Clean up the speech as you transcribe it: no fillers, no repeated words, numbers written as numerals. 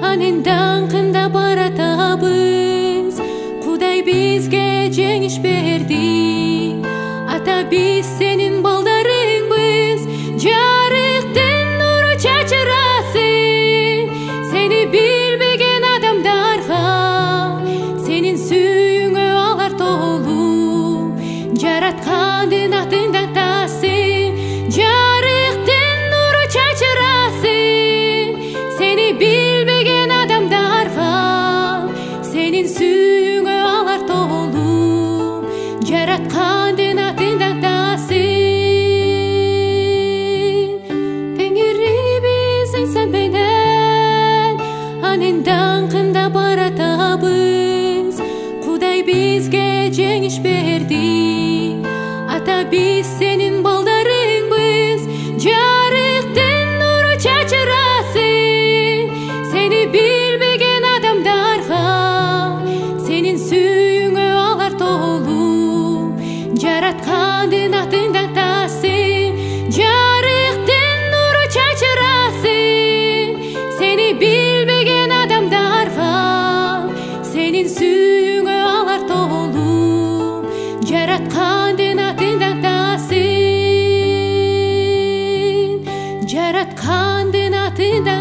Анын даңкында баратабыз. Кудай бизге жеңиш берди. Ата биз сенин балдарыңбыз. Жарыктын нуру чачырасың. Сени билбеген адамдарга сенин сүйүүңө алар толу. Жараткандын атында тасың. Жарыктын нуру чачырасың. Сени билбеген адамдарга сенин сүйүүңө алар толу. Жараткандын атында тасың. Теңирибиздин сен менен анын даңкында баратабыз. Кудай бизге жеңиш берди. Ата биз сенин балдарыңбыз. Жарыктын нуру чачырасың. Сени билбеген адамдарга сенин сүйүүңө алар толу. Жараткандын атында тасың. Жарыктын нуру чачырасың. Сени билбеген адамдарга сенин сүйүүңө алар толу. Жараткандын атында тасың. Жараткандын атында